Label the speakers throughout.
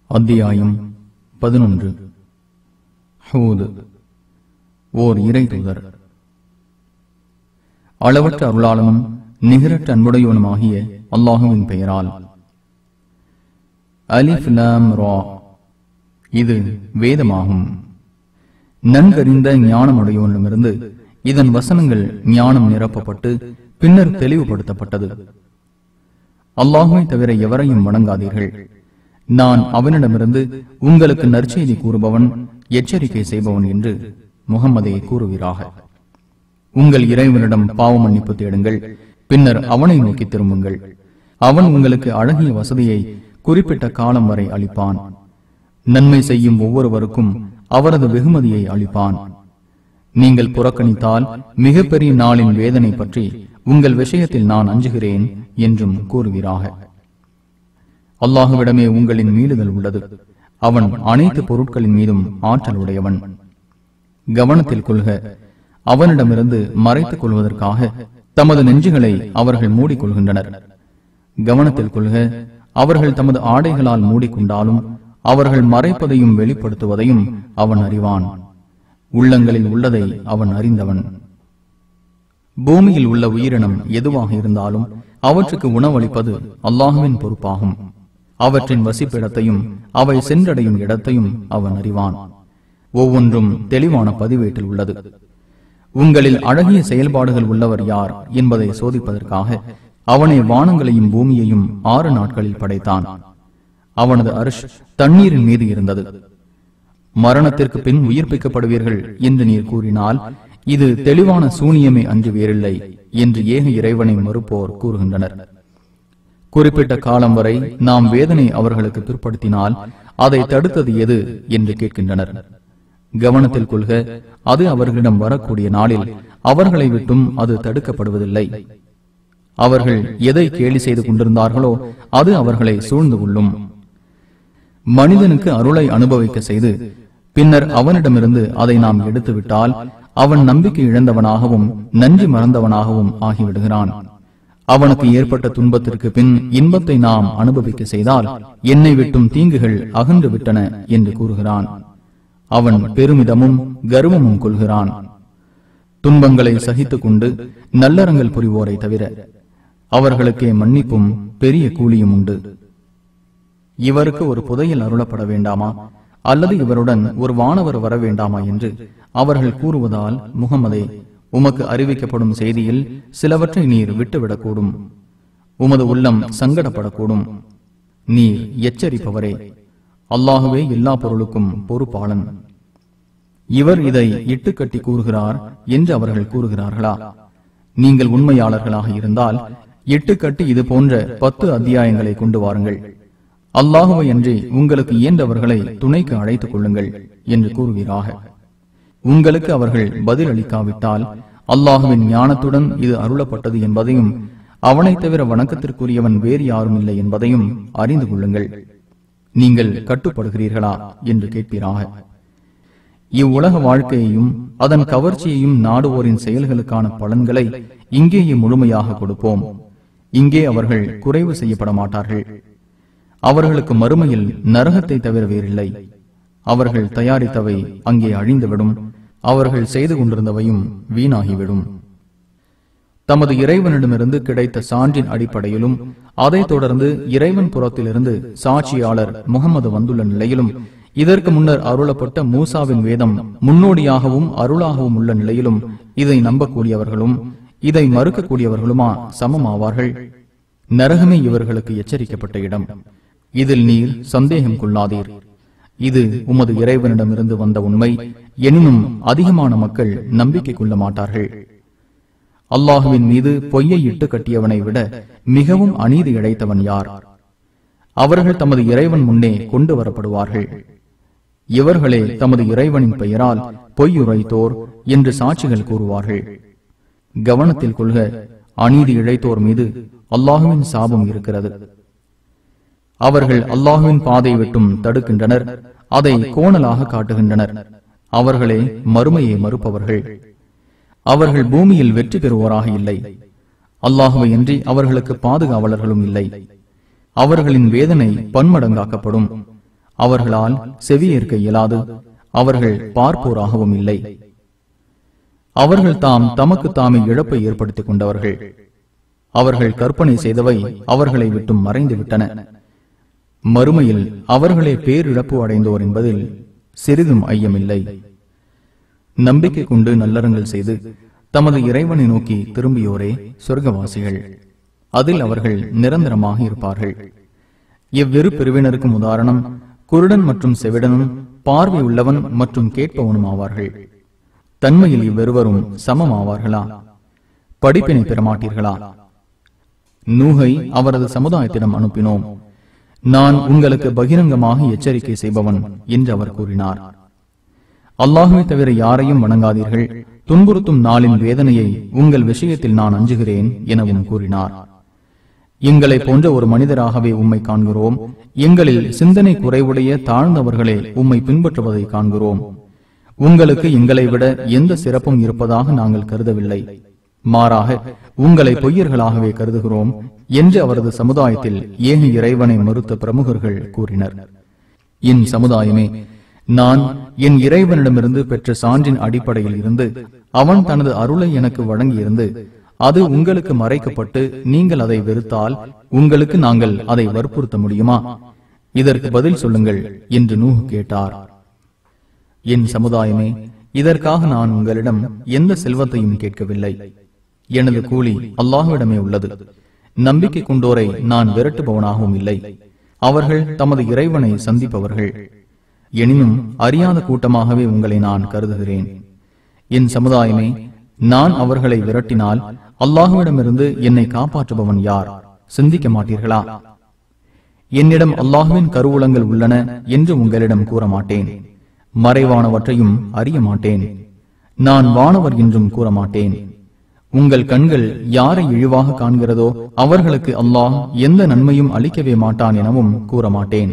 Speaker 1: அத்தியாயம் 11. ஹூத், ஓர் இறை தூதர். அளவற்ற அருளாளனும் நிகரற்ற அன்புடையவனுமாகிய அல்லாஹுவின் பெயரால். அலிஃப் லாம் ரா. இது வேதமாகும். நன்கறிந்த ஞானமுடையவனிடமிருந்து இதன் வசனங்கள் ஞானம் நிரப்பப்பட்டு பின்னர் தெளிவுபடுத்தப்பட்டது. அல்லாஹுவை தவிர எவரையும் வணங்காதீர்கள். நான் அவனிடமிருந்து உங்களுக்கு நற்செய்தி கூறுபவன், எச்சரிக்கை செய்பவன் என்று முகம்மதே கூறுவீராக. உங்கள் இறைவனிடம் பாவ மன்னிப்பு தேடுங்கள், பின்னர் அவனை நோக்கி திரும்புங்கள். அவன் உங்களுக்கு அழகிய வசதியை குறிப்பிட்ட காலம் வரை அளிப்பான். நன்மை செய்யும் ஒவ்வொருவருக்கும் அவரது வெகுமதியை அளிப்பான். நீங்கள் புறக்கணித்தால் மிகப்பெரிய நாளின் வேதனை பற்றி உங்கள் விஷயத்தில் நான் அஞ்சுகிறேன் என்றும் கூறுவீராக. அல்லாஹுவிடமே உங்களின் மீளுதல் உள்ளது. அவன் அனைத்து பொருட்களின் மீதும் ஆற்றல் உடையவன். கவனத்தில் கொள்க, அவனிடமிருந்து மறைத்துக் கொள்வதற்காக தமது நெஞ்சுகளை அவர்கள் மூடிக்கொள்கின்றனர். கவனத்தில் கொள்க, அவர்கள் தமது ஆடைகளால் மூடிக்கொண்டாலும் அவர்கள் மறைப்பதையும் வெளிப்படுத்துவதையும் அவன் அறிவான். உள்ளங்களில் உள்ளதை அவன் அறிந்தவன். பூமியில் உள்ள உயிரினம் எதுவாக இருந்தாலும் அவற்றுக்கு உணவளிப்பது அல்லாஹுவின் பொறுப்பாகும். அவற்றின் வசிப்பிடத்தையும் அவை சென்றடையும் இடத்தையும் அவன் அறிவான். ஒவ்வொன்றும் தெளிவான பதிவேட்டில் உள்ளது. உங்களில் அழகிய செயல்பாடுகள் உள்ளவர் யார் என்பதை சோதிப்பதற்காக அவனை வானங்களையும் பூமியையும் 6 நாட்களில் படைத்தான். அவனது அர்ஷ் தண்ணீரின் மீது இருந்தது. மரணத்திற்கு பின் உயிர்ப்பிக்கப்படுவீர்கள் என்று நீர் கூறினால் இது தெளிவான சூனியமே அன்று வேறில்லை என்று ஏக இறைவனை மறுப்போர் கூறுகின்றனர். குறிப்பிட்ட காலம் வரை நாம் வேதனை அவர்களுக்கு பிற்படுத்தினால் அதை தடுத்தது எது என்று கேட்கின்றனர். கவனத்தில் கொள்க, அது அவர்களிடம் வரக்கூடிய நாளில் அவர்களை விட்டும் அது தடுக்கப்படுவதில்லை. அவர்கள் எதை கேலி செய்து கொண்டிருந்தார்களோ அது அவர்களை சூழ்ந்து கொள்ளும். மனிதனுக்கு அருளை அனுபவிக்க செய்து பின்னர் அவனிடமிருந்து அதை நாம் எடுத்துவிட்டால் அவன் நம்பிக்கை இழந்தவனாகவும் நன்றி மறந்தவனாகவும் ஆகிவிடுகிறான். அவனுக்கு ஏற்பட்ட துன்பத்திற்கு பின் இன்பத்தை நாம் அனுபவிக்க செய்தால் என்னை விட்டும் தீங்குகள் அகன்று விட்டன என்று கூறுகிறான். அவன் பெருமிதமும் கர்வமும் கொள்கிறான். துன்பங்களை சகித்துக் கொண்டு நல்லறங்கள் புரிவோரை தவிர அவர்களுக்கே மன்னிப்பும் பெரிய கூலியும் உண்டு. இவருக்கு ஒரு புதையல் அருளப்பட வேண்டாமா அல்லது இவருடன் ஒரு வானவர் வர வேண்டாமா என்று அவர்கள் கூறுவதால் முகம்மதே, உமக்கு அறிவிக்கப்படும் செய்தியில் சிலவற்றை நீர் விட்டுவிடக்கூடும். உமது உள்ளம் சங்கடப்படக்கூடும். நீர் எச்சரிப்பவரே, அல்லாஹுவே எல்லா பொருளுக்கும் பொறுப்பாளன். இவர் இதை இட்டுக்கட்டி கூறுகிறார் என்று அவர்கள் கூறுகிறார்களா? நீங்கள் உண்மையாளர்களாக இருந்தால் இட்டுக்கட்டி இது போன்ற 10 அத்தியாயங்களை கொண்டு வாருங்கள். அல்லாஹுவை அன்றி உங்களுக்கு இயன்றவர்களை துணைக்கு அழைத்துக் கொள்ளுங்கள் என்று கூறுவீராக. உங்களுக்கு அவர்கள் பதில் அளிக்காவிட்டால் அல்லாஹுவின் ஞானத்துடன் இது அருளப்பட்டது என்பதையும் அவனை தவிர வணக்கத்திற்குரியவன் வேறு யாரும் இல்லை என்பதையும் அறிந்து கொள்ளுங்கள். நீங்கள் கட்டுப்படுகிறீர்களா என்று கேட்பீராக. இவ்வுலக வாழ்க்கையையும் அதன் கவர்ச்சியையும் நாடுவோரின் செயல்களுக்கான பலன்களை இங்கேயே முழுமையாக கொடுப்போம். இங்கே அவர்கள் குறைவு செய்யப்பட மாட்டார்கள். அவர்களுக்கு மறுமையில் நரகத்தை தவிர வேறில்லை. அவர்கள் தயாரித்தவை அங்கே அழிந்துவிடும். அவர்கள் செய்து கொண்டிருந்தவையும் வீணாகிவிடும். தமது இறைவனிடமிருந்து கிடைத்த சான்றின் அடிப்படையிலும் அதைத் தொடர்ந்து இறைவன் புறத்திலிருந்து சாட்சியாளர் முகமது வந்துள்ள நிலையிலும் இதற்கு முன்னர் அருளப்பட்ட மூசாவின் வேதம் முன்னோடியாகவும் அருளாகவும் உள்ள நிலையிலும் இதை நம்பக்கூடியவர்களும் இதை மறுக்கக்கூடியவர்களுமா சமமாவார்கள்? நரகமே இவர்களுக்கு எச்சரிக்கப்பட்ட இடம். இதில் நீர் சந்தேகம் கொள்ளாதீர். இது உமது இறைவனிடமிருந்து வந்த உண்மை. எனினும் அதிகமான மக்கள் நம்பிக்கை கொள்ள மாட்டார்கள். அல்லாஹுவின் மீது பொய்யை இட்டு கட்டியவனை விட மிகவும் அநீதி இழைத்தவன் யார்? அவர்கள் தமது இறைவன் முன்னே கொண்டு வரப்படுவார்கள். இவர்களே தமது இறைவனின் பெயரால் பொய்யுரைத்தோர் என்று சாட்சிகள் கூறுவார்கள். கவனத்தில் கொள்க, அநீதி இழைத்தோர் மீது அல்லாஹுவின் சாபம் இருக்கிறது. அவர்கள் அல்லாஹுவின் பாதை விட்டும் தடுக்கின்றனர், அதை கோணலாக காட்டுகின்றனர். அவர்களே மறுமையை மறுப்பவர்கள். அவர்கள் பூமியில் வெற்றி பெறுவோராக இல்லை. அல்லாஹுவை அன்றி அவர்களுக்கு பாதுகாவலர்களும் இல்லை. அவர்களின் வேதனை பன்மடங்காக்கப்படும். அவர்களால் செவியேற்க இயலாது, அவர்கள் பார்ப்போராகவும் இல்லை. அவர்கள் தாம் தமக்கு தாமே இழப்பை ஏற்படுத்திக் கொண்டவர்கள். அவர்கள் கற்பனை செய்தவை அவர்களை விட்டும் மறைந்து விட்டன. மறுமையில் அவர்களே பேரிழப்பு அடைந்தோர் என்பதில் சிறிதும் ஐயமில்லை. நம்பிக்கை கொண்டு நல்லறங்கள் செய்து தமது இறைவனை நோக்கி திரும்பியோரே சொர்க்கவாசிகள், அதில் அவர்கள் நிரந்தரமாக இருப்பார்கள். இவ்விரு பிரிவினருக்கும் உதாரணம் குருடன் மற்றும் செவிடனும் பார்வை உள்ளவன் மற்றும் கேட்பவனும் ஆவார்கள். தன்மையில் இவ்விருவரும் சமம் ஆவார்களா? படிப்பினை பெறமாட்டீர்களா? நூகை அவரது சமுதாயத்திடம் அனுப்பினோம். நான் உங்களுக்கு பகிரங்கமாக எச்சரிக்கை செய்பவன் என்று அவர் கூறினார். அல்லாஹுவை தவிர யாரையும் வணங்காதீர்கள், துன்புறுத்தும் நாளின் வேதனையை உங்கள் விஷயத்தில் நான் அஞ்சுகிறேன் எனவும் கூறினார். எங்களை போன்ற ஒரு மனிதராகவே உம்மை காண்கிறோம். எங்களில் சிந்தனை குறைவுடைய தாழ்ந்தவர்களே உம்மை பின்பற்றுவதை காண்கிறோம். உங்களுக்கு எங்களை விட எந்த சிறப்பும் இருப்பதாக நாங்கள் கருதவில்லை. மாறாக உங்களை பொய்யர்களாகவே கருதுகிறோம் என்று அவரது சமுதாயத்தில் ஏக இறைவனை மறுத்த பிரமுகர்கள் கூறினர். என் சமுதாயமே, நான் என் இறைவனிடமிருந்து பெற்ற சான்றின் அடிப்படையில் இருந்து அவன் தனது அருளை எனக்கு வழங்கியிருந்து அது உங்களுக்கு மறைக்கப்பட்டு நீங்கள் அதை வெறுத்தால் உங்களுக்கு நாங்கள் அதை வற்புறுத்த முடியுமா? இதற்கு பதில் சொல்லுங்கள் என்று நூஹ் கேட்டார். என் சமுதாயமே, இதற்காக நான் உங்களிடம் எந்த செல்வத்தையும் கேட்கவில்லை. எனது கூலி அல்லாஹ்விடமே உள்ளது. நம்பிக்கை கொண்டோரை நான் விரட்டுபவனாகவும் இல்லை. அவர்கள் தமது இறைவனை சந்திப்பவர்கள். எனினும் அறியாத கூட்டமாகவே உங்களை நான் கருதுகிறேன். என் சமுதாயமே, நான் அவர்களை விரட்டினால் அல்லாஹ்விடமிருந்து என்னை காப்பாற்றுபவன் யார்? சிந்திக்க மாட்டீர்களா? என்னிடம் அல்லாஹ்வின் கருவூலங்கள் உள்ளன என்று உங்களிடம் கூற மாட்டேன். மறைவானவற்றையும் அறிய மாட்டேன். நான் வானவர் என்றும் கூற மாட்டேன். உங்கள் கண்கள் யாரை இழிவாக காண்கிறதோ அவர்களுக்கு அல்லாஹ் எந்த நன்மையும் அளிக்கவே மாட்டான் எனவும் கூற மாட்டேன்.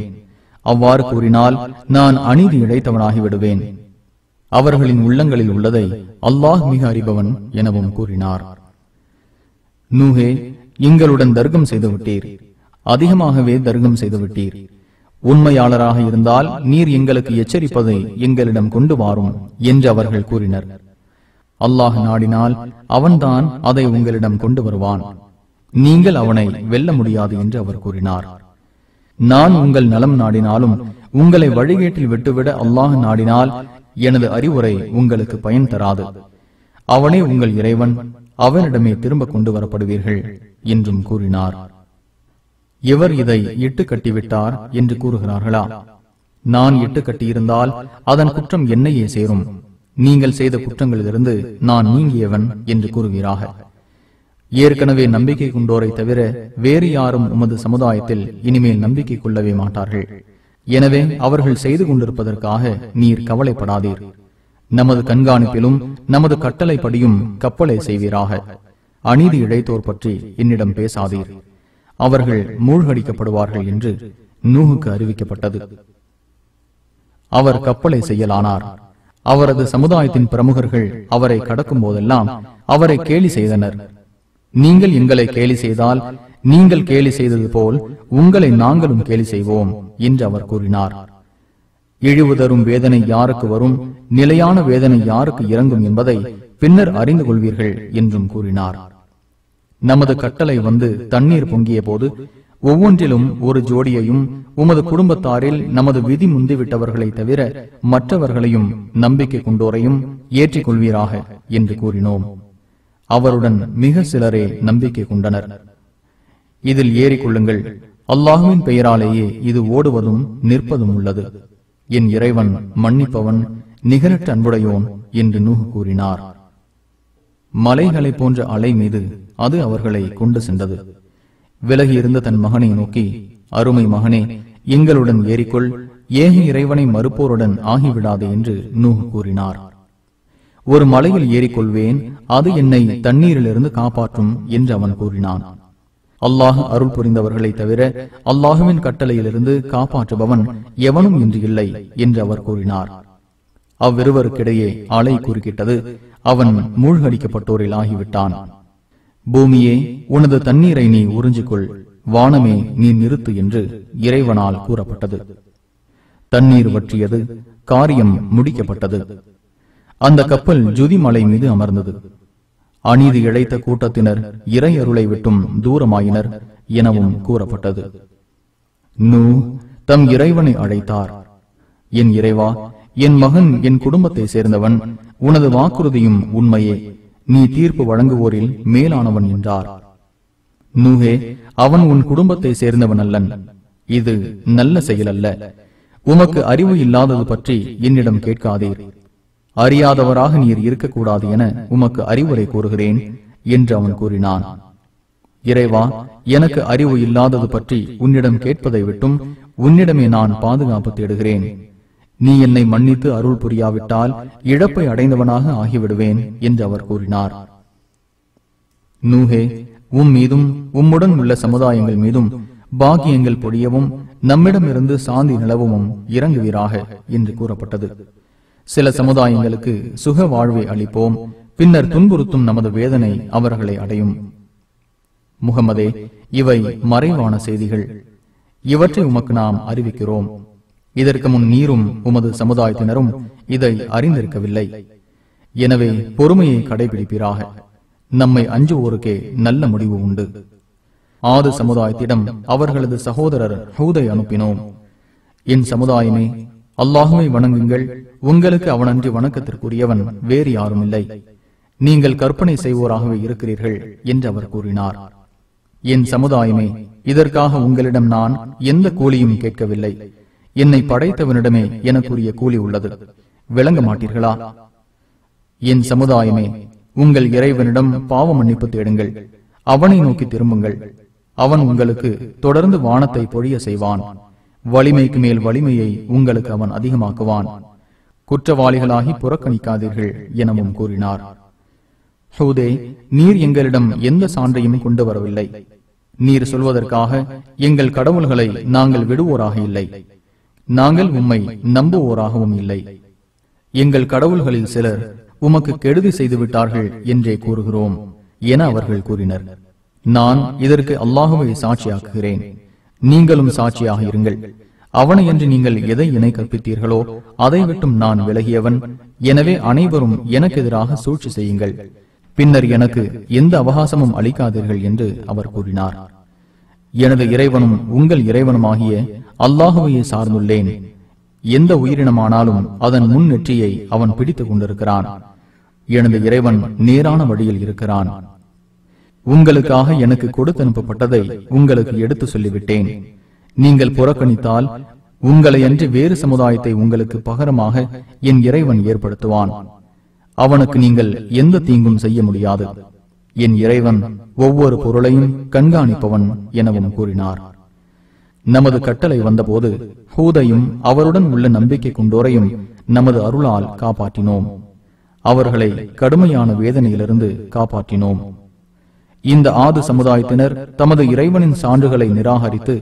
Speaker 1: அவ்வாறு கூறினால் நான் அநீதி இழைத்தவனாகி விடுவேன். அவர்களின் உள்ளங்களில் உள்ளதை அல்லாஹ் மிக அறிபவன் எனவும் கூறினார். நூஹே, எங்களுடன் தர்க்கம் செய்துவிட்டீர். அதிகமாகவே தர்க்கம் செய்துவிட்டீர். உண்மையாளராக இருந்தால் நீர் எங்களுக்கு எச்சரிப்பதை எங்களிடம் கொண்டு வாரும் என்று அவர்கள் கூறினர். அல்லாஹ் நாடினால் அவன்தான் அதை உங்களிடம் கொண்டு வருவான். நீங்கள் அவனை வெல்ல முடியாது என்று அவர் கூறினார். நான் உங்கள் நலம் நாடினாலும் உங்களை வழிகேட்டில் விட்டுவிட அல்லாஹ் நாடினால் எனது அறிவுரை உங்களுக்கு பயன் தராது. அவனே உங்கள் இறைவன், அவனிடமே திரும்ப கொண்டு வரப்படுவீர்கள் என்றும் கூறினார். எவர் இதை இட்டு கட்டிவிட்டார் என்று கூறுகிறார்களா? நான் இட்டு கட்டியிருந்தால் அதன் குற்றம் என்னையே சேரும். நீங்கள் செய்த குற்றங்களிலிருந்து நான் நீங்கியவன் என்று கூறுவீராக. ஏற்கனவே நம்பிக்கை கொண்டோரை தவிர வேறு யாரும் உமது சமுதாயத்தில் இனிமேல் நம்பிக்கை கொள்ளவே மாட்டார்கள். எனவே அவர்கள் செய்து கொண்டிருப்பதற்காக நீர் கவலைப்படாதீர். நமது கண்காணிப்பிலும் நமது கட்டளைப்படியும் கப்பலை செய்வீராக. அநீதி இழைத்தோர் பற்றி என்னிடம் பேசாதீர். அவர்கள் மூழ்கடிக்கப்படுவார்கள் என்று நூஹுக்கு அறிவிக்கப்பட்டது. அவர் கப்பலை செய்யலானார். அவரது சமுதாயத்தின் பிரமுகர்கள் அவரை கடக்கும் போதெல்லாம் அவரை கேலி செய்தனர். நீங்கள் எங்களை கேலி செய்தால் நீங்கள் கேலி செய்தது போல் உங்களை நாங்களும் கேலி செய்வோம் என்று அவர் கூறினார். இழிவு தரும் வேதனை யாருக்கு வரும், நிலையான வேதனை யாருக்கு இறங்கும் என்பதை பின்னர் அறிந்து கொள்வீர்கள் என்றும் கூறினார். நமது கட்டளை வந்து தண்ணீர் பொங்கிய போது ஒவ்வொன்றிலும் ஒரு ஜோடியையும் உமது குடும்பத்தாரில் நமது விதி முந்திவிட்டவர்களை தவிர மற்றவர்களையும் நம்பிக்கை கொண்டோரையும் ஏற்றிக் கொள்வீராக என்று கூறினோம். அவருடன் மிக சிலரே நம்பிக்கை கொண்டனர். இதில் ஏறிக்கொள்ளுங்கள், அல்லாஹுவின் பெயராலேயே இது ஓடுவதும் நிற்பதும் உள்ளது. என் இறைவன் மன்னிப்பவன், நிகரற்ற அன்புடையோன் என்று நூஹ் கூறினார். மலைகளை போன்ற அலை மீது அது அவர்களை கொண்டு சென்றது. விலகி இருந்த தன் மகனை நோக்கி, அருமை மகனே, எங்களுடன் ஏறிக்கொள், ஏக இறைவனை மறுப்போருடன் ஆகிவிடாது என்று நூஹ் கூறினார். ஒரு மலையில் ஏறிக்கொள்வேன், அது என்னை தண்ணீரிலிருந்து காப்பாற்றும் என்று அவன் கூறினான். அல்லாஹ் அருள் புரிந்தவர்களை தவிர அல்லாஹுவின் கட்டளையிலிருந்து காப்பாற்றுபவன் எவனும் இன்று இல்லை என்று அவர் கூறினார். அவ்விருவருக்கிடையே அலை குறுக்கிட்டது. அவன் மூழ்கடிக்கப்பட்டோரில் ஆகிவிட்டான். பூமியே, உனது தண்ணீரை நீ உறிஞ்சிக்கொள், வானமே நீ நிறுத்து என்று இறைவனால் கூறப்பட்டது. தண்ணீர் வற்றியது, காரியம் முடிக்கப்பட்டது. அந்த கப்பல் ஜுதி மலை மீது அமர்ந்தது. அநீதி இழைத்த கூட்டத்தினர் இறை அருளை விட்டும் தூரமாயினர் எனவும் கூறப்பட்டது. நூஹ் தம் இறைவனை அழைத்தார். என் இறைவா, என் மகன் என் குடும்பத்தை சேர்ந்தவன், உனது வாக்குறுதியும் உண்மையே, நீ தீர்ப்பு வழங்குவோரில் மேலானவன் என்றார். நூஹே, அவன் உன் குடும்பத்தை சேர்ந்தவன் அல்லன், இது நல்ல செயல் அல்ல. உமக்கு அறிவு இல்லாதது பற்றி என்னிடம் கேட்காதீர். அறியாதவராக நீர் இருக்கக்கூடாது என உமக்கு அறிவுரை கூறுகிறேன் என்று அவன் கூறினான். இறைவா, எனக்கு அறிவு இல்லாதது பற்றி உன்னிடம் கேட்பதை விட்டும் உன்னிடமே நான் பாதுகாப்பு தேடுகிறேன். நீ என்னை மன்னித்து அருள் புரியாவிட்டால் இழப்பை அடைந்தவனாக ஆகிவிடுவேன் என்று அவர் கூறினார். நூஹே, உம் மீதும் உம்முடன் உள்ள சமுதாயங்கள் மீதும் பாக்கியங்கள் பொழியவும் நம்மிடமிருந்து சாந்தி நிலவும் இறங்குவீராக என்று கூறப்பட்டது. சில சமுதாயங்களுக்கு சுக வாழ்வை அளிப்போம், பின்னர் துன்புறுத்தும் நமது வேதனை அவர்களை அடையும். முகமதே, இவை மறைவான செய்திகள், இவற்றை உமக்கு நாம் அறிவிக்கிறோம். இதற்கு முன் நீரும் உமது சமுதாயத்தினரும் இதை அறிந்திருக்கவில்லை. எனவே பொறுமையை கடைபிடிப்பீராக. நம்மை அஞ்சுவோருக்கே நல்ல முடிவு உண்டு. ஆது சமுதாயத்திடம் அவர்களது சகோதரர் ஹூதை அனுப்பினோம். என் சமுதாயமே, அல்லாஹுவை வணங்குங்கள், உங்களுக்கு அவனன்றி வணக்கத்திற்குரியவன் வேறு யாரும் இல்லை. நீங்கள் கற்பனை செய்வோராகவே இருக்கிறீர்கள் என்று அவர் கூறினார். என் சமுதாயமே, இதற்காக உங்களிடம் நான் எந்த கூலியும் கேட்கவில்லை. என்னை படைத்தவனிடமே எனக்குரிய கூலி உள்ளது, விளங்க மாட்டீர்களா? என் சமுதாயமே, உங்கள் இறைவனிடம் பாவ மன்னிப்பு தேடுங்கள், அவனை நோக்கி திரும்புங்கள். அவன் உங்களுக்கு தொடர்ந்து வானத்தை பொழிய செய்வான், வலிமைக்கு மேல் வலிமையை உங்களுக்கு அவன் அதிகமாக்குவான். குற்றவாளிகளாகி புறக்கணிக்காதீர்கள் எனவும் கூறினார். ஹூதே, நீர் எங்களிடம் எந்த சான்றையும் கொண்டு வரவில்லை. நீர் சொல்வதற்காக எங்கள் கடவுள்களை நாங்கள் விடுவோராக இல்லை, நாங்கள் உம்மை நம்புவோராகவும் இல்லை. எங்கள் கடவுள்களில் சிலர் உமக்கு கெடுதி செய்து விட்டார்கள் என்றே கூறுகிறோம் என அவர்கள் கூறினர். நான் இதற்கு அல்லாஹுவை சாட்சியாக்குகிறேன், நீங்களும் சாட்சியாக இருங்கள். அவனை என்று நீங்கள் எதை இணை கற்பித்தீர்களோ அதை விட்டும் நான் விலகியவன். எனவே அனைவரும் எனக்கு எதிராக சூழ்ச்சி செய்யுங்கள், பின்னர் எனக்கு எந்த அவகாசமும் அளிக்காதீர்கள் என்று அவர் கூறினார். எனது இறைவனும் உங்கள் இறைவனுமாகிய அல்லாஹுவையை சார்ந்துள்ளேன். எந்த உயிரினமானாலும் அதன் முன் நெற்றியை அவன் பிடித்துக் கொண்டிருக்கிறான். எனது இறைவன் நேரான வழியில் இருக்கிறான். உங்களுக்காக எனக்கு கொடுத்து அனுப்பப்பட்டதை உங்களுக்கு எடுத்து சொல்லிவிட்டேன். நீங்கள் புறக்கணித்தால் உங்களை அன்றி வேறு சமுதாயத்தை உங்களுக்கு பகரமாக என் இறைவன் ஏற்படுத்துவான். அவனுக்கு நீங்கள் எந்த தீங்கும் செய்ய முடியாது. என் இறைவன் ஒவ்வொரு பொருளையும் கண்காணிப்பவன் எனவும் கூறினார். நமது கட்டளை வந்தபோது ஹூதையும் அவருடன் உள்ள நம்பிக்கை கொண்டோரையும் நமது அருளால் காப்பாற்றினோம். அவர்களை கடுமையான வேதனையிலிருந்து காப்பாற்றினோம். இந்த ஆது சமுதாயத்தினர் தமது இறைவனின் சான்றுகளை நிராகரித்து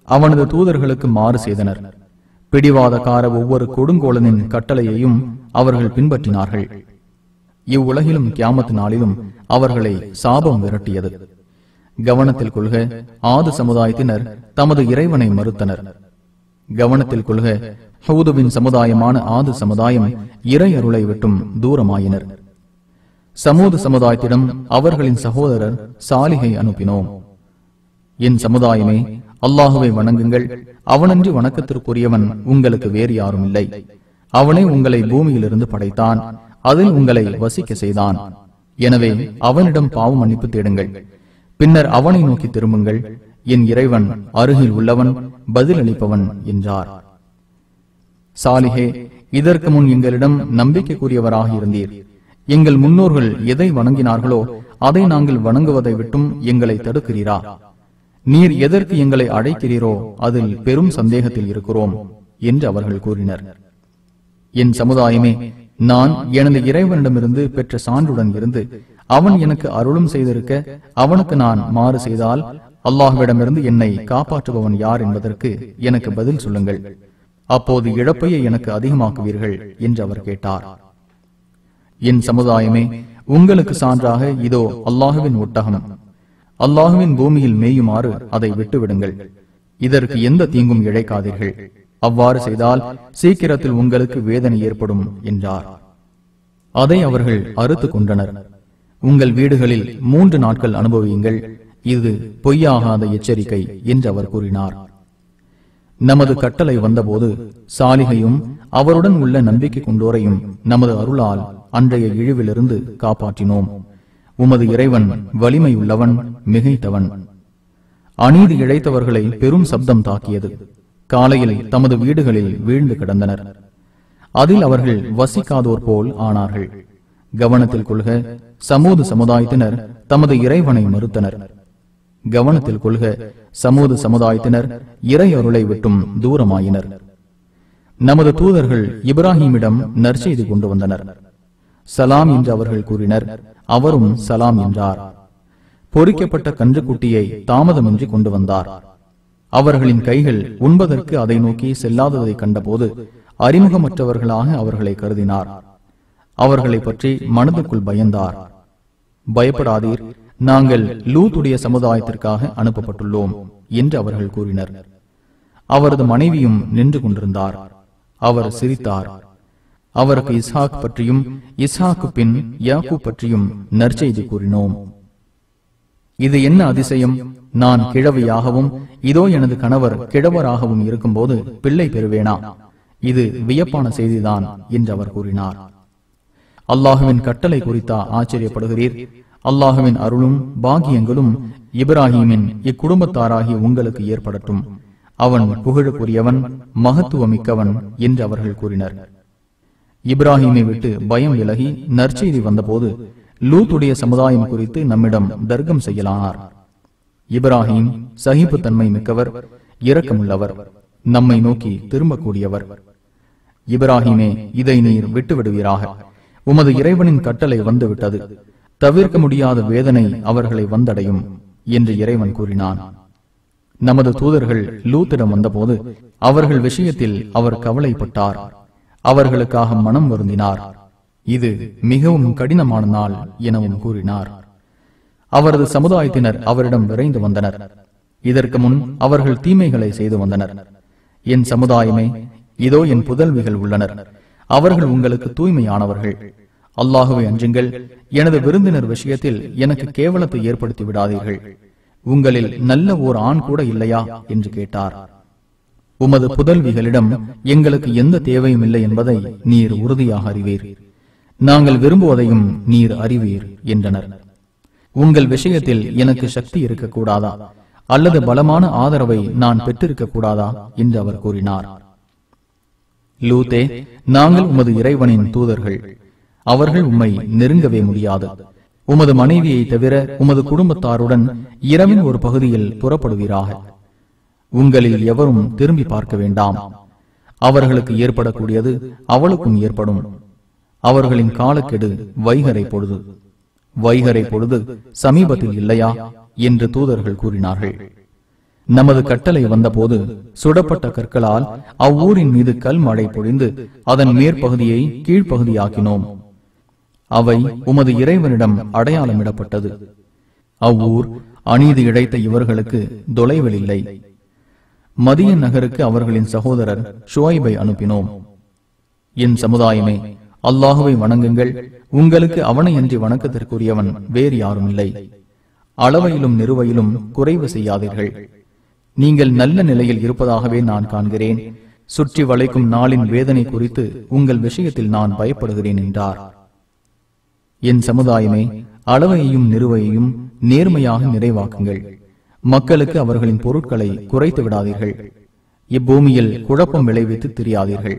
Speaker 1: அவனது தூதர்களுக்கு மாறு செய்தனர். பிடிவாதக்கார ஒவ்வொரு கொடுங்கோலனின் கட்டளையையும் அவர்கள் பின்பற்றினார்கள். இவ்வுலகிலும் கியாமத் நாளிலும் அவர்களை சாபம் விரட்டியது. கவனத்தில் கொள்க, ஆது சமுதாயத்தினர் தமது இறைவனை மறுத்தனர். கவனத்தில் கொள்க, ஹூதுவின் சமுதாயமான ஆது சமுதாயம் இறை அருளை விட்டும் தூரமாயினர். சமூது சமுதாயத்திடம் அவர்களின் சகோதரர் சாலிகை அனுப்பினோம். என் சமுதாயமே, அல்லாஹுவை வணங்குங்கள், அவனன்றி வணக்கத்திற்குரியவன் உங்களுக்கு வேறு யாரும் இல்லை. அவனே உங்களை பூமியிலிருந்து படைத்தான், அதில் உங்களை வசிக்க செய்தான். எனவே அவனிடம் பாவ மன்னிப்பு தேடுங்கள், பின்னர் அவனை நோக்கி திரும்புங்கள். என் இறைவன் அருகில் உள்ளவன், பதிலளிப்பவன் என்றார். சாலிஹே, இதற்கு முன் எங்களிடம் நம்பிக்கைக்குரியவராக இருந்தீர். எங்கள் முன்னோர்கள் எதை வணங்கினார்களோ அதை நாங்கள் வணங்குவதை விட்டும் எங்களை தடுக்கிறீரா? நீர் எதற்கு எங்களை அழைக்கிறீரோ அதில் பெரும் சந்தேகத்தில் இருக்கிறோம் என்று அவர்கள் கூறினர். என் சமுதாயமே, நான் எனது இறைவனிடமிருந்து பெற்ற சான்றுடன் இருந்து அவன் எனக்கு அருளும் செய்திருக்க அவனுக்கு நான் மாறு செய்தால் அல்லாஹ்விடமிருந்து என்னை காப்பாற்றுபவன் யார் என்பதற்கு எனக்கு பதில் சொல்லுங்கள். அப்போது இழப்பையை எனக்கு அதிகமாக்குவீர்கள் என்று அவர் கேட்டார். என் சமுதாயமே, உங்களுக்கு சான்றாக இதோ அல்லாஹுவின் ஒட்டகம். அல்லாஹுவின் பூமியில் மேயுமாறு அதை விட்டுவிடுங்கள். இதற்கு எந்த தீங்கும் இழைக்காதீர்கள். அவ்வாறு செய்தால் சீக்கிரத்தில் உங்களுக்கு வேதனை ஏற்படும் என்றார். அதை அவர்கள் அறுத்து கொண்டனர். உங்கள் வீடுகளில் 3 நாட்கள் அனுபவியுங்கள், இது பொய்யாகாத எச்சரிக்கை என்று அவர் கூறினார். நமது கட்டளை வந்தபோது சாலிகையும் அவருடன் உள்ள நம்பிக்கை கொண்டோரையும் நமது அருளால் அன்றைய இழிவிலிருந்து காப்பாற்றினோம். உமது இறைவன் வலிமை உள்ளவன், மிகைத்தவன். அநீதி இழைத்தவர்களை பெரும் சப்தம் தாக்கியது. காலையில் தமது வீடுகளில் வீழ்ந்து கிடந்தனர். அதில் அவர்கள் வசிக்காதோர் போல் ஆனார்கள். கவனத்தில் கொள்க, சமூது சமுதாயத்தினர் தமது இறைவனை மறுத்தனர். கவனத்தில் கொள்க, சமூது சமுதாயத்தினர் இறை அருளை விட்டும் தூரமாயினர். நமது தூதர்கள் இப்ராஹிமிடம் நற்செய்தி கொண்டு வந்தனர். சலாம் என்று அவர்கள் கூறினர். அவரும் சலாம் என்றார். பொறிக்கப்பட்ட கன்றுக்குட்டியை தாமதமின்றி கொண்டு வந்தார். அவர்களின் கைகள் உண்பதற்கு அதை நோக்கி செல்லாததை கண்டபோது அறிமுகமற்றவர்களாக அவர்களை கருதினார். அவர்களை பற்றி மனதுக்குள் பயந்தார். பயப்படாதீர், நாங்கள் லூத்துடைய சமுதாயத்திற்காக அனுப்பப்பட்டுள்ளோம் என்று அவர்கள் கூறினர். அவரது மனைவியும் நின்று கொண்டிருந்தார். அவர் சிரித்தார். அவருக்கு இஸ்ஹாக் பற்றியும் இஸ்ஹாக்கு பின் யாக்கூப் பற்றியும் நற்செய்தி கூறினோம். இது என்ன அதிசயம்! நான் கிழவியாகவும் இதோ எனது கணவர் கிழவராகவும் இருக்கும்போது பிள்ளை பெறுவேனா? இது வியப்பான செய்திதான் என்று அவர் கூறினார். அல்லாஹுவின் கட்டளை குறித்தா ஆச்சரியப்படுகிறீர்? அல்லாஹுவின் அருளும் பாக்கியங்களும் இப்ராஹிமின் இக்குடும்பத்தாராகி உங்களுக்கு ஏற்படட்டும். அவன் புகழுக்குரியவன், மகத்துவமிக்கவன் என்று அவர்கள் கூறினர். இப்ராஹிமை விட்டு பயம் விலகி நற்செய்தி வந்தபோது லூத்துடைய சமுதாயம் குறித்து நம்மிடம் தர்க்கம் செய்யலானார். இப்ராஹிம் சகிப்புத்தன்மை மிக்கவர், இரக்கமுள்ளவர், நம்மை நோக்கி திரும்பக்கூடியவர். இப்ராஹிமே, இதை நீர் விட்டுவிடுவீராக. உமது இறைவனின் கட்டளை வந்துவிட்டது. தவிர்க்க முடியாத வேதனை அவர்களை வந்தடையும் என்று இறைவன் கூறினான். நமது தூதர்கள் லூத்திடம் வந்தபோது அவர்கள் விஷயத்தில் அவர் கவலைப்பட்டார். அவர்களுக்காக மனம் வருந்தினார். இது மிகவும் கடினமான நாள் எனவும் கூறினார். அவரது சமுதாயத்தினர் அவரிடம் விரைந்து வந்தனர். இதற்கு முன் அவர்கள் தீமைகளை செய்து வந்தனர். என் சமுதாயமே, இதோ என் புதல்விகள் உள்ளனர். அவர்கள் உங்களுக்கு தூய்மையானவர்கள். அல்லாஹுவை அஞ்சுங்கள். எனது விருந்தினர் விஷயத்தில் எனக்கு கேவலத்தை ஏற்படுத்தி விடாதீர்கள். உங்களில் நல்ல ஓர் ஆண் கூட இல்லையா என்று கேட்டார். உமது புதல்விகளிடம் எங்களுக்கு எந்த தேவையும் இல்லை என்பதை நீர் உறுதியாக அறிவீர். நாங்கள் விரும்புவதையும் நீர் அறிவீர் என்றனர். உங்கள் விஷயத்தில் எனக்கு சக்தி இருக்கக்கூடாதா? அல்லது பலமான ஆதரவை நான் பெற்றிருக்க கூடாதா என்று அவர் கூறினார். லூத்தே, நாங்கள் உமது இறைவனின் தூதர்கள். அவர்கள் உம்மை நெருங்கவே முடியாது. உமது மனைவியை தவிர உமது குடும்பத்தாருடன் இரவின் ஒரு பகுதியில் புறப்படுவீராக. உங்களில் எவரும் திரும்பி பார்க்க வேண்டாம். அவர்களுக்கு ஏற்படக்கூடியது அவளுக்கும் ஏற்படும். அவர்களின் காலக்கெடு வைகரை பொழுது. வைகரை பொழுது சமீபத்தில் இல்லையா என்று தூதர்கள் கூறினார்கள். நமது கட்டளை வந்தபோது சுடப்பட்ட கற்களால் அவ்வூரின் மீது கல் மழை பொழிந்து அதன் மேற்பகுதியை கீழ்ப்பகுதியாக்கினோம். அவை உமது இறைவனிடம் அடையாளமிடப்பட்டது. அவ்வூர் அநீதி இழைத்த இவர்களுக்கு தொலைவில் இல்லை. மதியன் நகருக்கு அவர்களின் சகோதரர் ஷுவைபை அனுப்பினோம். என் சமுதாயமே, அல்லாஹுவை வணங்குங்கள். உங்களுக்கு அவனை அன்றி வணக்கத்திற்குரியவன் வேறு யாரும் இல்லை. அளவையிலும் நிறுவையிலும் குறைவு செய்யாதீர்கள். நீங்கள் நல்ல நிலையில் இருப்பதாகவே நான் காண்கிறேன். சுற்றி வளைக்கும் நாளின் வேதனை குறித்து உங்கள் விஷயத்தில் நான் பயப்படுகிறேன் என்றார். என் சமுதாயமே, அளவையையும் நிறுவையையும் நேர்மையாக நிறைவாக்குங்கள். மக்களுக்கு அவர்களின் பொருட்களை குறைத்து விடாதீர்கள். இப்பூமியில் குழப்பம் விளைவித்து தெரியாதீர்கள்.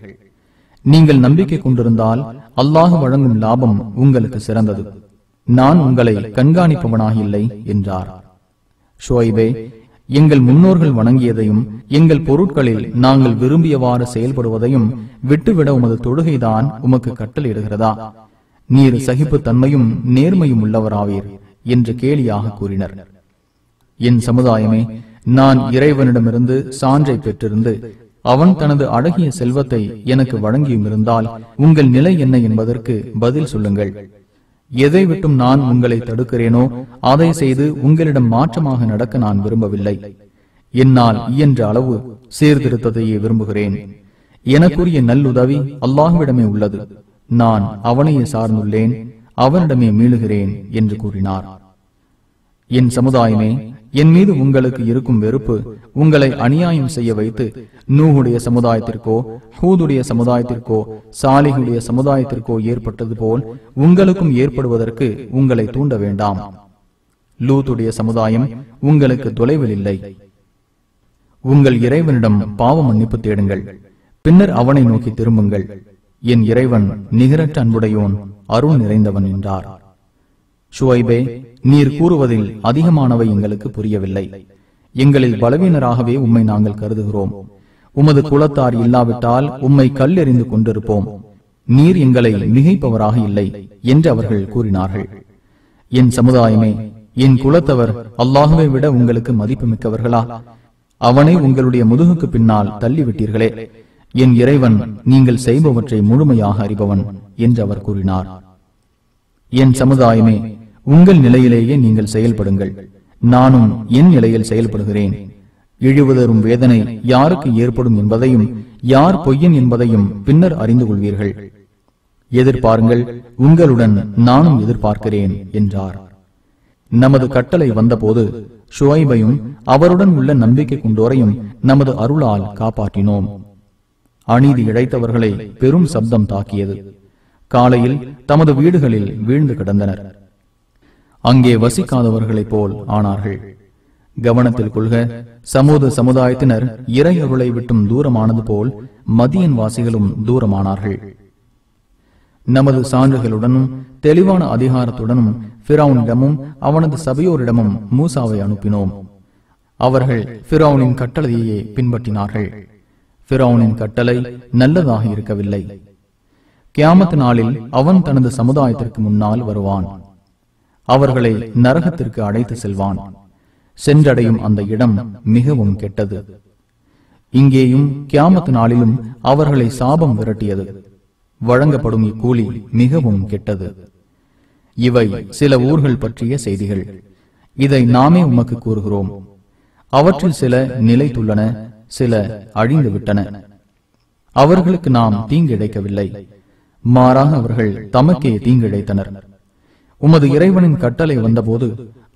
Speaker 1: நீங்கள் நம்பிக்கை கொண்டிருந்தால் அல்லாஹ் வழங்கும் லாபம் உங்களுக்கு சிறந்தது. நான் உங்களை கண்காணிப்பவனாக இல்லை என்றார். ஷுவைபே, எங்கள் முன்னோர்கள் வணங்கியதையும் எங்கள் பொருட்களில் நாங்கள் விரும்பியவாறு செயல்படுவதையும் விட்டுவிட உமது தொழுகைதான் உமக்கு கட்டளையிடுகிறதா? நீர் சகிப்பு தன்மையும் நேர்மையும் உள்ளவராவீர் என்று கேலியாக கூறினர். என் சமுதாயமே, நான் இறைவனிடமிருந்து சான்றை பெற்றிருந்து அவன் தனது அழகிய செல்வத்தை எனக்கு வழங்கியும் இருந்தால் உங்கள் நிலை என்ன என்பதற்கு பதில் சொல்லுங்கள். எதை விட்டும் நான் உங்களை தடுக்கிறேனோ அதை செய்து உங்களிடம் மாற்றமாக நடக்க நான் விரும்பவில்லை. என்னால் இயன்ற அளவு சீர்திருத்தத்தையே விரும்புகிறேன். எனக்குரிய நல்லுதவி அல்லாஹ்விடமே உள்ளது. நான் அவனையே சார்ந்துள்ளேன், அவனிடமே மீளுகிறேன் என்று கூறினார். என் சமுதாயமே, என் மீது உங்களுக்கு இருக்கும் வெறுப்பு உங்களை அநியாயம் செய்ய வைத்து நூஹுடைய சமுதாயத்திற்கோ, ஹூதுடைய சமுதாயத்திற்கோ, சாலிஹுடைய சமுதாயத்திற்கோ ஏற்பட்டது போல் உங்களுக்கும் ஏற்படுவதற்கு உங்களை தூண்ட வேண்டாம். லூத்துடைய சமுதாயம் உங்களுக்கு தொலைவில் இல்லை. உங்கள் இறைவனிடம் பாவ மன்னிப்பு தேடுங்கள், பின்னர் அவனை நோக்கி திரும்புங்கள். என் இறைவன் நிகரற்ற அன்புடையோன், அருள் நிறைந்தவன் என்றார். ஷுவைபே, நீர் கூறுவதில் அதிகமானவை எங்களுக்கு புரியவில்லை. எங்களில் பலவீனராகவே உம்மை நாங்கள் கருதுகிறோம். உமது குலத்தார் இல்லாவிட்டால் உம்மை கல்லெறிந்து கொண்டிருப்போம். நீர் எங்களை மிகைப்பவராக இல்லை என்று அவர்கள் கூறினார்கள். என் சமுதாயமே, என் குலத்தவர் அல்லாஹுவை விட உங்களுக்கு மதிப்பு மிக்கவர்களா? அவனை உங்களுடைய முதுகுக்கு பின்னால் தள்ளிவிட்டீர்களே. என் இறைவன் நீங்கள் செய்பவற்றை முழுமையாக அறிபவன் என்று அவர் கூறினார். என் சமுதாயமே, உங்கள் நிலையிலேயே நீங்கள் செயல்படுங்கள், நானும் என் நிலையில் செயல்படுகிறேன். இழிவுதரும் வேதனை யாருக்கு ஏற்படும் என்பதையும் யார் பொய்யன் என்பதையும் பின்னர் அறிந்து கொள்வீர்கள். எதிர்பாருங்கள், உங்களுடன் நானும் எதிர்பார்க்கிறேன் என்றார். நமது கட்டளை வந்தபோது ஷுவைபையும் அவருடன் உள்ள நம்பிக்கை கொண்டோரையும் நமது அருளால் காப்பாற்றினோம். அநீதி இழைத்தவர்களை பெரும் சப்தம் தாக்கியது. காலையில் தமது வீடுகளில் வீழ்ந்து கிடந்தனர். அங்கே வசிக்காதவர்களைப் போல் ஆனார்கள். கவனத்தில் கொள்க, சமூக சமுதாயத்தினர் இறை அருளை விட்டும் தூரமானது போல் மதியன் வாசிகளும் தூரமானார்கள். நமது சான்றுகளுடனும் தெளிவான அதிகாரத்துடனும் ஃபிரௌனிடமும் அவனது சபையோரிடமும் மூசாவை அனுப்பினோம். அவர்கள் ஃபிரௌனின் கட்டளையே பின்பற்றினார்கள். ஃபிரௌனின் கட்டளை நல்லதாக இருக்கவில்லை. கியாமத் நாளில் அவன் தனது சமுதாயத்திற்கு முன்னால் வருவான். அவர்களை நரகத்திற்கு அழைத்து செல்வான். சென்றடையும் அந்த இடம் மிகவும் கெட்டது. இங்கேயும் கியாமத் நாளிலும் அவர்களை சாபம் விரட்டியது. வழங்கப்படும் இக்கூலி மிகவும் கெட்டது. இவை சில ஊர்கள் பற்றிய செய்திகள். இதை நாமே உமக்கு கூறுகிறோம். அவற்றில் சில நிலைத்துள்ளன, சில அழிந்து விட்டன. அவர்களுக்கு நாம் தீங்கிழைக்கவில்லை, மாறாக அவர்கள் தமக்கே தீங்கிழைத்தனர். உமது இறைவனின் கட்டளை வந்தபோது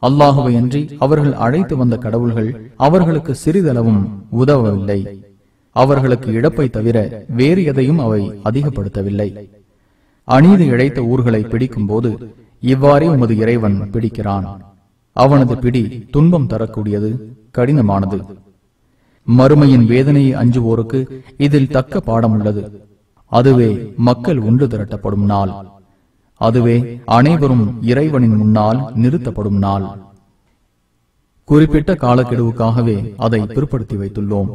Speaker 1: அல்லாஹுவை அன்றி அவர்கள் அழைத்து வந்த கடவுள்கள் அவர்களுக்கு சிறிதளவும் உதவவில்லை. அவர்களுக்கு இழப்பை தவிர வேறு எதையும் அவை அதிகப்படுத்தவில்லை. அநீதி இழைத்த ஊர்களை பிடிக்கும் போது இவ்வாறே உமது இறைவன் பிடிக்கிறான். அவனது பிடி துன்பம் தரக்கூடியது, கடினமானது. மறுமையின் வேதனையை அஞ்சுவோருக்கு இதில் தக்க பாடம் உள்ளது. அதுவே மக்கள் ஒன்று திரட்டப்படும் நாள். அதுவே அனைவரும் இறைவனின் முன்னால் நிறுத்தப்படும் நாள். குறிப்பிட்ட காலக்கெடுவுக்காகவே அதை பிற்படுத்தி வைத்துள்ளோம்.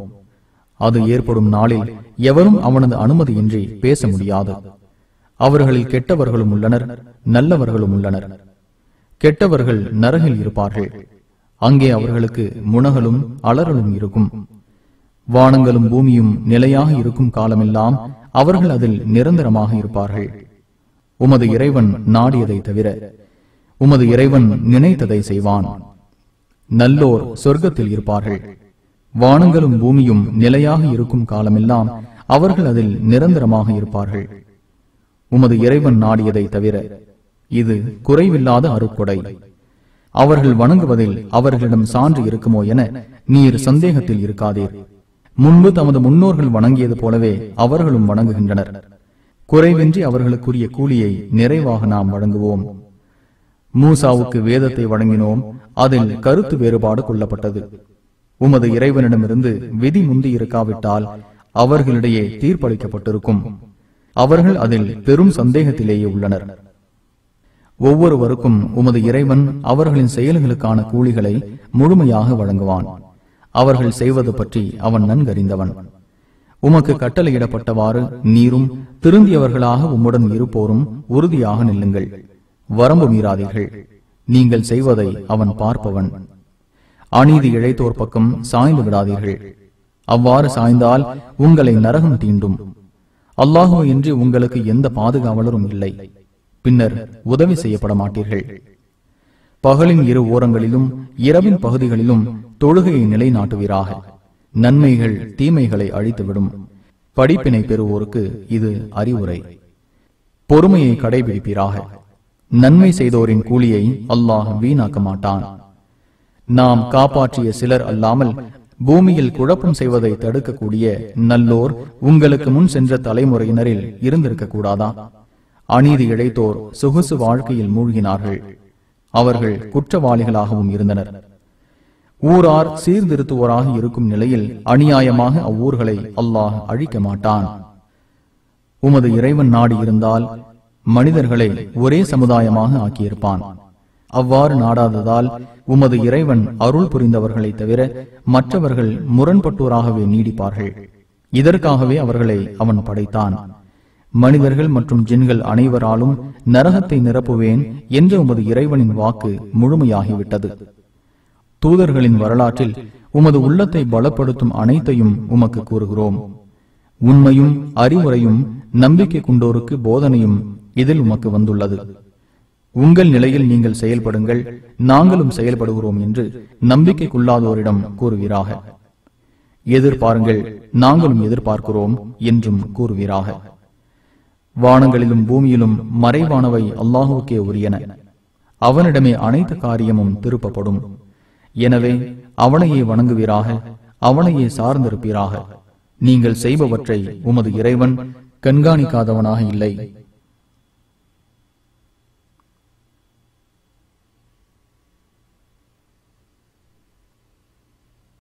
Speaker 1: அது ஏற்படும் நாளில் எவரும் அவனது அனுமதியின்றி பேச முடியாது. அவர்களில் கெட்டவர்களும் உள்ளனர், நல்லவர்களும் உள்ளனர். கெட்டவர்கள் நரகில் இருப்பார்கள். அங்கே அவர்களுக்கு முனகலும் அலறலும் இருக்கும். வானங்களும் பூமியும் நிலையாக இருக்கும் காலமெல்லாம் அவர்கள் அதில் நிரந்தரமாக இருப்பார்கள். உமது இறைவன் நாடியதை தவிர உமது இறைவன் நினைத்ததை செய்வான். நல்லோர் சொர்க்கத்தில் இருப்பார்கள். வானங்களும் பூமியும் நிலையாக இருக்கும் காலமெல்லாம் அவர்கள் அதில் நிரந்தரமாக இருப்பார்கள். உமது இறைவன் நாடியதை தவிர இது குறைவில்லாத அருட்கொடை. அவர்கள் வணங்குவதில் அவர்களிடம் சான்று இருக்குமோ என நீர் சந்தேகத்தில் இருக்காதீர். முன்பு தமது முன்னோர்கள் வணங்கியது போலவே அவர்களும் வணங்குகின்றனர். குறைவின்றி அவர்களுக்குரிய கூலியை நிறைவாக நாம் வழங்குவோம். மூசாவுக்கு வேதத்தை வழங்கினோம். அதில் கருத்து வேறுபாடு கொள்ளப்பட்டது. உமது இறைவனிடமிருந்து விதி முந்தி இருக்காவிட்டால் அவர்களிடையே தீர்ப்பளிக்கப்பட்டிருக்கும். அவர்கள் அதில் பெரும் சந்தேகத்திலேயே உள்ளனர். ஒவ்வொருவருக்கும் உமது இறைவன் அவர்களின் செயல்களுக்கான கூலிகளை முழுமையாக வழங்குவான். அவர்கள் செய்வது பற்றி அவன் நன்கறிந்தவன். உமக்கு கட்டளையிடப்பட்டவாறு நீரும் திருந்தியவர்களாக உம்முடன் இருப்போரும் உறுதியாக நில்லுங்கள். வரம்பு மீறாதீர்கள். நீங்கள் செய்வதை அவன் பார்ப்பவன். அநீதி இழைத்தோர் பக்கம் சாய்ந்து விடாதீர்கள். அவ்வாறு சாய்ந்தால் உங்களை நரகம் தீண்டும். அல்லாஹுவை இன்றி உங்களுக்கு எந்த பாதுகாவலரும் இல்லை. பின்னர் உதவி செய்யப்பட மாட்டீர்கள். பகலின் இரு ஓரங்களிலும் இரவின் பகுதிகளிலும் தொழுகையை நிலைநாட்டுவீராக. நன்மைகள் தீமைகளை அழித்துவிடும். படிப்பினை பெறுவோருக்கு இது அறிவுரை. பொறுமையை கடைபிடிப்பீராக. நன்மை செய்தோரின் கூலியை அல்லாஹ் வீணாக்க மாட்டான். நாம் காப்பாற்றிய சிலர் அல்லாமல் பூமியில் குழப்பம் செய்வதை தடுக்கக்கூடிய நல்லோர் உங்களுக்கு முன் சென்ற தலைமுறையினரில் இருந்திருக்க கூடாதா? அநீதி இழைத்தோர் சொகுசு வாழ்க்கையில் மூழ்கினார்கள். அவர்கள் குற்றவாளிகளாகவும் இருந்தனர். ஊரார் சீர்திருத்துவோராக இருக்கும் நிலையில் அநியாயமாக அவ்வூர்களை அல்லாஹ் அழிக்க மாட்டான். உமது இறைவன் நாடி இருந்தால் மனிதர்களை ஒரே சமுதாயமாக ஆக்கியிருப்பான். அவ்வாறு நாடாததால் உமது இறைவன் அருள் புரிந்தவர்களை தவிர மற்றவர்கள் முரண்பட்டோராகவே நீடிப்பார்கள். இதற்காகவே அவர்களை அவன் படைத்தான். மனிதர்கள் மற்றும் ஜின்கள் அனைவராலும் நரகத்தை நிரப்புவேன் என்ற உமது இறைவனின் வாக்கு முழுமையாகிவிட்டது. தூதர்களின் வரலாற்றில் உமது உள்ளத்தை பலப்படுத்தும் அனைத்தையும் உமக்கு கூறுகிறோம். உண்மையும் அறிவுரையும் நம்பிக்கை கொண்டோருக்கு போதனையும் இதில் உமக்கு வந்துள்ளது. உங்கள் நிலையில் நீங்கள் செயல்படுங்கள், நாங்களும் செயல்படுகிறோம் என்று நம்பிக்கைக்குள்ளாதோரிடம் கூறுவீராக. எதிர்பாருங்கள், நாங்களும் எதிர்பார்க்கிறோம் என்றும் கூறுவீராக. வானங்களிலும் பூமியிலும் மறைவானவை அல்லாஹுக்கே உரியன. அவனிடமே அனைத்து காரியமும் திருப்பப்படும். எனவே அவனையே வணங்குவீராக, அவனையே சார்ந்திருப்பீராக. நீங்கள் செய்பவற்றை உமது இறைவன் கண்காணிக்காதவனாக இல்லை.